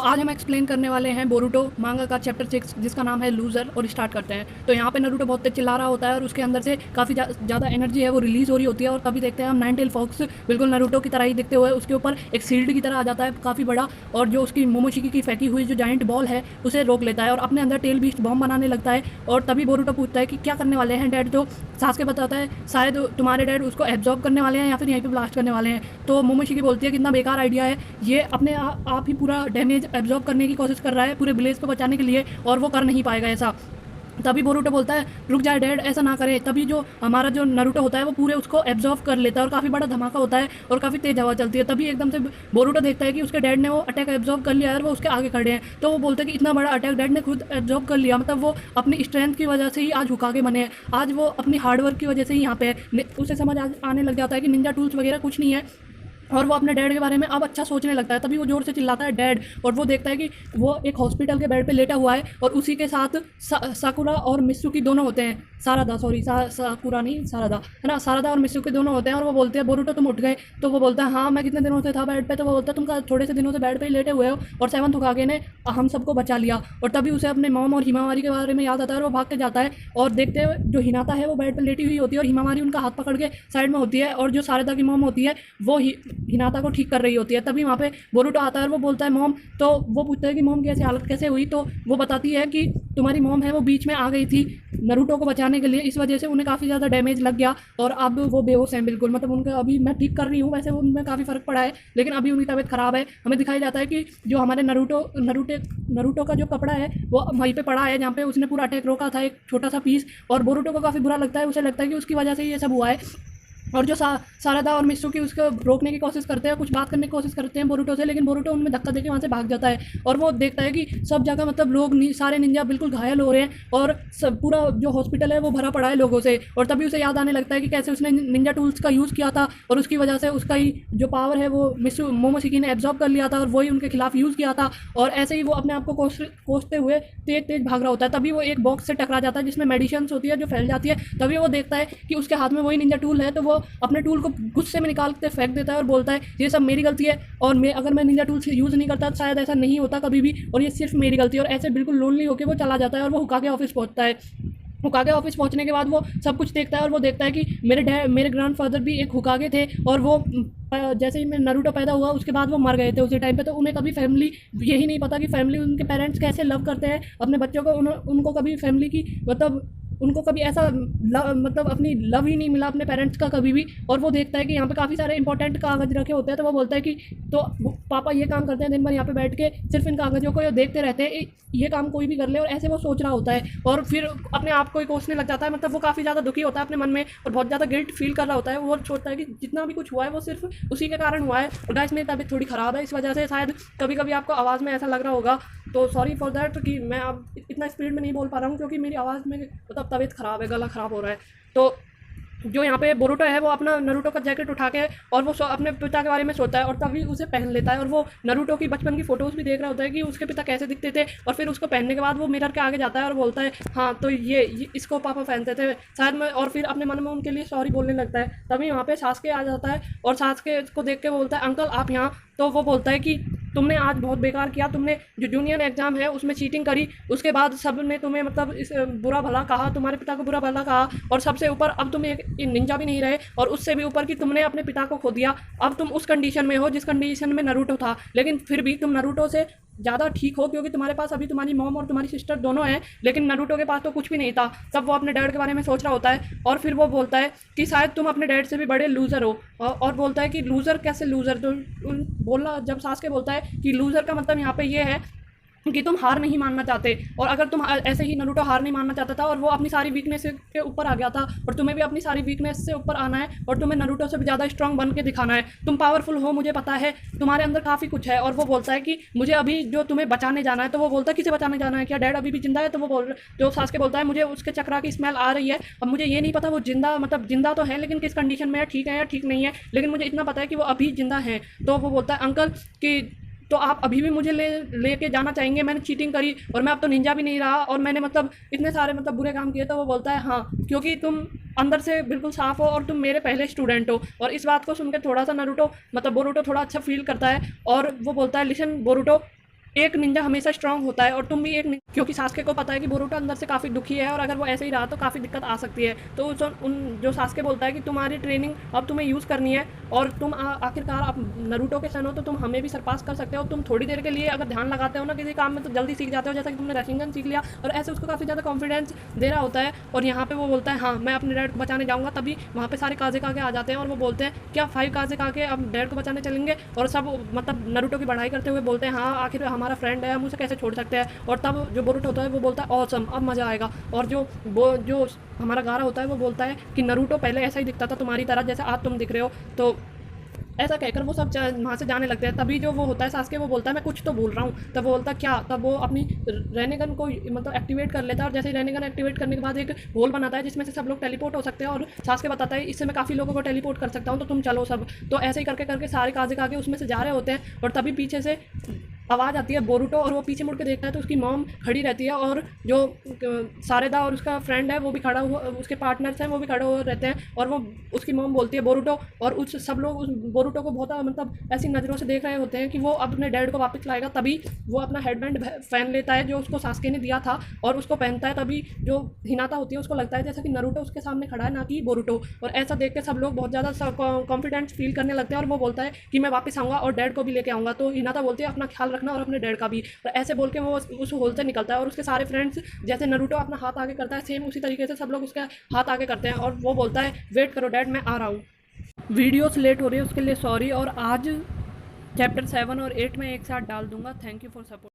आज हम एक्सप्लेन करने वाले हैं बोरुटो मांगा का चैप्टर 6 जिसका नाम है लूज़र, और स्टार्ट करते हैं। तो यहाँ पे नारुतो बहुत तेज चिल्ला रहा होता है और उसके अंदर से काफ़ी ज़्यादा एनर्जी है वो रिलीज़ हो रही होती है। और तभी देखते हैं हम नाइन टेल फॉक्स बिल्कुल नारुतो की तरह ही दिखते हुए उसके ऊपर एक शील्ड की तरह आ जाता है काफ़ी बड़ा, और जो उसकी मोमोशिकी की फेंकी हुई जो जाइंट बॉल है उसे रोक लेता है और अपने अंदर टेल बीस्ट बॉम्ब बनाने लगता है। और तभी बोरुटो पूछता है कि क्या करने वाले हैं डैड। तो सासके बताता है शायद तुम्हारे डैड उसको एब्जॉर्ब करने वाले हैं या फिर यहीं पे ब्लास्ट करने वाले हैं। तो मोमोशिकी बोलती है कितना बेकार आइडिया है, ये अपने आप ही पूरा डैमेज एब्जॉर्ब करने की कोशिश कर रहा है पूरे विलेज को बचाने के लिए, और वो कर नहीं पाएगा ऐसा। तभी बोरुटो बोलता है रुक जाए डैड, ऐसा ना करे। तभी जो हमारा जो नारुतो होता है वो पूरे उसको एब्जॉर्ब कर लेता है और काफ़ी बड़ा धमाका होता है और काफ़ी तेज हवा चलती है। तभी एकदम से बोरुटो देखता है कि उसके डैड ने वो अटैक एब्जॉर्ब कर लिया है और वो उसके आगे खड़े हैं। तो वो बोलते हैं कि इतना बड़ा अटैक डैड ने खुद एब्जॉर्ब कर लिया, मतलब वो अपनी स्ट्रेंथ की वजह से ही आज हुकागे बने हैं, आज वो अपनी हार्डवर्क की वजह से ही यहाँ पे है। उसे समझ आने लग जाता है कि निंजा टूल्स वगैरह कुछ नहीं है, और वो अपने डैड के बारे में अब अच्छा सोचने लगता है। तभी वो जोर से चिल्लाता है डैड, और वो देखता है कि वो एक हॉस्पिटल के बेड पे लेटा हुआ है और उसी के साथ साकुरा और मित्सुकी दोनों होते हैं। सारादा, सॉरी साकुरा नहीं सारादा, है ना, सारादा और मित्सुकी दोनों होते हैं। और वो बोलते हैं बोरुटो तुम उठ गए। तो वो बोलता है हाँ मैं कितने दिनों से था बेड पे। तो वो बोलता है तुम थोड़े से दिनों से बेड पे ही लेटे हुए हो और सेवंथ हुकागे ने हम सबको बचा लिया। और तभी उसे अपने मॉम और हिमावारी के बारे में याद आता है और वो भाग के जाता है और देखते हुए जो हिनाता है वो बेड पर लेटी हुई होती है और हिमावारी उनका हाथ पकड़ के साइड में होती है, और जो सारदा की मॉम होती है वो हिनाता को ठीक कर रही होती है। तभी वहाँ पे बोरुटो आता है और वो बोलता है मॉम। तो वो पूछता है कि मॉम की ऐसी हालत कैसे हुई। तो वो बताती है कि तुम्हारी मॉम है वो बीच में आ गई थी नारुतो को बचाने के लिए, इस वजह से उन्हें काफ़ी ज़्यादा डैमेज लग गया और अब वो बेहोश हैं बिल्कुल। मतलब उनका अभी मैं ठीक कर रही हूँ, वैसे उनमें काफ़ी फ़र्क पड़ा है लेकिन अभी उनकी तबीयत ख़राब है। हमें दिखाई जाता है कि जो हमारे नारुतो का जो कपड़ा है वो वहीं पे पड़ा है जहाँ पे उसने पूरा अटैक रोका था, एक छोटा सा पीस। और बोरुटो को काफ़ी बुरा लगता है, उसे लगता है कि उसकी वजह से ये सब हुआ है। और जो सारदा और मित्सुकी उसको रोकने की कोशिश करते हैं, कुछ बात करने की कोशिश करते हैं बोरुटो से, लेकिन बोरुटो उनमें धक्का देके वहाँ से भाग जाता है। और वो देखता है कि सब जगह मतलब लोग सारे निंजा बिल्कुल घायल हो रहे हैं और सब पूरा जो हॉस्पिटल है वो भरा पड़ा है लोगों से। और तभी उसे याद आने लगता है कि कैसे उसने निंजा टूल्स का यूज़ किया था और उसकी वजह से उसका ही जो पावर है वो मोमोशिकी ने एब्जॉर्ब कर लिया था और वही उनके खिलाफ यूज़ किया था। और ऐसे ही वो अपने आप को कोसते हुए तेज भाग रहा होता है। तभी वो एक बॉक्स से टकरा जाता है जिसमें मेडिसिन होती है जो फैल जाती है। तभी वो देखता है कि उसके हाथ में वही निंजा टूल है, तो वो अपने टूल को गुस्से में निकाल के फेंक देता है और बोलता है ये सब मेरी गलती है, और अगर मैं निंजा टूल से यूज़ नहीं करता शायद ऐसा नहीं होता कभी भी, और ये सिर्फ मेरी गलती है। और ऐसे बिल्कुल लोनली होकर वो चला जाता है और वो हुकागे ऑफिस पहुंचता है। हुकागे ऑफिस पहुंचने के बाद वो सब कुछ देखता है और वो देखता है कि मेरे ग्रैंडफादर भी एक हुकागे थे, और वो जैसे ही मैं नारुतो पैदा हुआ उसके बाद वो मर गए थे उसी टाइम पे। तो उन्हें कभी फैमिली यही नहीं पता कि फैमिली उनके पेरेंट्स कैसे लव करते हैं अपने बच्चों को। उनको कभी फैमिली की मतलब उनको कभी ऐसा मतलब अपनी लव ही नहीं मिला अपने पेरेंट्स का कभी भी। और वो देखता है कि यहाँ पे काफ़ी सारे इंपॉर्टेंट कागज रखे होते हैं। तो वो बोलता है कि तो पापा ये काम करते हैं दिन भर यहाँ पे बैठ के सिर्फ इन कागजों को देखते रहते हैं, ये काम कोई भी कर ले। और ऐसे वो सोच रहा होता है और फिर अपने आप को ही कोसने लग जाता है। मतलब वो काफ़ी ज़्यादा दुखी होता है अपने मन में और बहुत ज़्यादा गिल्ट फील कर रहा होता है। वो सोचता है कि जितना भी कुछ हुआ है वो सिर्फ उसी के कारण हुआ है। और गाइस मेरी तबीयत थोड़ी ख़राब है, इस वजह से शायद कभी कभी आपको आवाज़ में ऐसा लग रहा होगा, तो सॉरी फॉर दैट कि मैं अब इतना स्पीड में नहीं बोल पा रहा हूँ क्योंकि मेरी आवाज़ में मतलब तबीयत ख़राब है, गला ख़राब हो रहा है। तो जो यहाँ पे बोरुटो है वो अपना नारुतो का जैकेट उठा के और वो अपने पिता के बारे में सोचता है और तभी उसे पहन लेता है। और वो नारुतो की बचपन की फ़ोटोज़ भी देख रहा होता है कि उसके पिता कैसे दिखते थे, और फिर उसको पहनने के बाद वो मिरर के आगे जाता है और बोलता है हाँ तो ये इसको पापा पहनते थे शायद मैं, और फिर अपने मन में उनके लिए सॉरी बोलने लगता है। तभी वहाँ पे सासके आ जाता है और सासके को देख के बोलता है अंकल आप यहाँ। तो वो बोलता है कि तुमने आज बहुत बेकार किया, तुमने जो जूनियर एग्ज़ाम है उसमें चीटिंग करी, उसके बाद सब ने तुम्हें मतलब इस बुरा भला कहा, तुम्हारे पिता को बुरा भला कहा, और सबसे ऊपर अब तुम एक निंजा भी नहीं रहे, और उससे भी ऊपर कि तुमने अपने पिता को खो दिया। अब तुम उस कंडीशन में हो जिस कंडीशन में नारुतो था, लेकिन फिर भी तुम नारुतो से ज़्यादा ठीक हो क्योंकि तुम्हारे पास अभी तुम्हारी मॉम और तुम्हारी सिस्टर दोनों हैं, लेकिन नारुतो के पास तो कुछ भी नहीं था। तब वो अपने डैड के बारे में सोच रहा होता है और फिर वो बोलता है कि शायद तुम अपने डैड से भी बड़े लूज़र हो। और बोलता है कि लूज़र कैसे लूज़र, तो बोलना जब सासके बोलता है कि लूज़र का मतलब यहाँ पे ये है कि तुम हार नहीं मानना चाहते, और अगर तुम ऐसे ही नारुतो हार नहीं मानना चाहता था और वो अपनी सारी वीकनेस के ऊपर आ गया था, और तुम्हें भी अपनी सारी वीकनेस से ऊपर आना है और तुम्हें नारुतो से भी ज़्यादा स्ट्रांग बन के दिखाना है। तुम पावरफुल हो मुझे पता है, तुम्हारे अंदर काफ़ी कुछ है। और वो बोलता है कि मुझे अभी जो तुम्हें बचाने जाना है। तो वो बोलता है किसे बचाने जाना है, क्या डैड अभी भी जिंदा है। तो वो जो सासके बोलता है मुझे उसके चक्रा की स्मेल आ रही है, अब मुझे ये नहीं पता वो जिंदा मतलब जिंदा तो है लेकिन किस कंडीशन में है, ठीक है या ठीक नहीं है, लेकिन मुझे इतना पता है कि वो अभी जिंदा है। तो वो बोलता है अंकल कि तो आप अभी भी मुझे लेके जाना चाहेंगे, मैंने चीटिंग करी और मैं अब तो निंजा भी नहीं रहा और मैंने मतलब इतने सारे मतलब बुरे काम किए। तो वो बोलता है हाँ क्योंकि तुम अंदर से बिल्कुल साफ हो और तुम मेरे पहले स्टूडेंट हो। और इस बात को सुनकर थोड़ा सा नारुतो मतलब बोरुटो थोड़ा अच्छा फील करता है और वो बोलता है लिसन बोरुटो, एक निंजा हमेशा स्ट्रांग होता है और तुम भी एक क्योंकि सास्के को पता है कि बोरुतो अंदर से काफ़ी दुखी है और अगर वो ऐसे ही रहा तो काफ़ी दिक्कत आ सकती है। तो उन जो सास्के बोलता है कि तुम्हारी ट्रेनिंग अब तुम्हें यूज़ करनी है और तुम आखिरकार आप नरूटो के सन हो तो तुम हमें भी सरपास कर सकते हो। तुम थोड़ी देर के लिए अगर ध्यान लगाते हो ना किसी काम में तो जल्दी सीख जाते हो, जैसा कि तुमने रैशिंगन सीख लिया। और ऐसे उसको काफ़ी ज़्यादा कॉन्फिडेंस दे रहा होता है और यहाँ पे वो बोलता है हाँ मैं अपने डैड को बचाने जाऊँगा। तभी वहाँ पे सारे काज़ेकागे आ जाते हैं और वो बोलते हैं क्या 5 काज़ेकागे अब डैड को बचाने चलेंगे। और सब मतलब नरूटो की बढ़ाई करते हुए बोलते हैं हाँ आखिर हमारा फ्रेंड है, हम उसे कैसे छोड़ सकते हैं। और तब जो बोरुटो होता है वो बोलता है ऑसम अब मज़ा आएगा। और जो हमारा गारा होता है वो बोलता है कि नरूटो पहले ऐसा ही दिखता था तुम्हारी तरह जैसे आज तुम दिख रहे हो। तो ऐसा कहकर वो सब वहाँ से जाने लगते हैं। तभी जो वो होता है सास्के वो बोलता है मैं कुछ तो भूल रहा हूँ। तब वो बोलता है क्या, तब वो अपनी रेनेगन को मतलब एक्टिवेट कर लेता है और जैसे रेनेगन एक्टिवेट करने के बाद एक होल बनाता है जिसमें से सब लोग टेलीपोर्ट हो सकते हैं। और सास्के बताता है इससे मैं काफ़ी लोगों को टेलीपोर्ट कर सकता हूँ तो तुम चलो सब। तो ऐसे ही करके करके सारे काज़ेकागे उसमें से जा रहे होते हैं और तभी पीछे से आवाज़ आती है बोरुटो और वो पीछे मुड़ के देखता है तो उसकी मॉम खड़ी रहती है और जो सारेदा और उसका फ्रेंड है वो भी खड़ा हुआ, उसके पार्टनर्स हैं वो भी खड़े हुए रहते हैं। और वो उसकी मॉम बोलती है बोरुटो और उस सब लोग उस बोरुटो को बहुत मतलब ऐसी नज़रों से देख रहे होते हैं कि वो अपने डैड को वापस लाएगा। तभी वो अपना हेडबैंड पहन लेता है जो उसको सास्के ने दिया था और उसको पहनता है। तभी जो हिनाता होती है उसको लगता है जैसा कि नरूटो उसके सामने खड़ा है ना कि बोरुटो। और ऐसा देख के सब लोग बहुत ज़्यादा कॉन्फिडेंस फील करने लगते हैं और वो बोलता है कि मैं वापस आऊँगा और डैड को भी लेके आऊँगा। तो हिनाता बोलती है अपना ख्याल रखना और अपने डैड का भी। और ऐसे बोल के वो उस होल से निकलता है और उसके सारे फ्रेंड्स जैसे नरूटो अपना हाथ आगे करता है सेम उसी तरीके से सब लोग उसका हाथ आगे करते हैं और वो बोलता है वेट करो डैड मैं आ रहा हूँ। वीडियोस लेट हो रही है उसके लिए सॉरी और आज चैप्टर 7 और 8 में एक साथ डाल दूंगा। Thank you for support.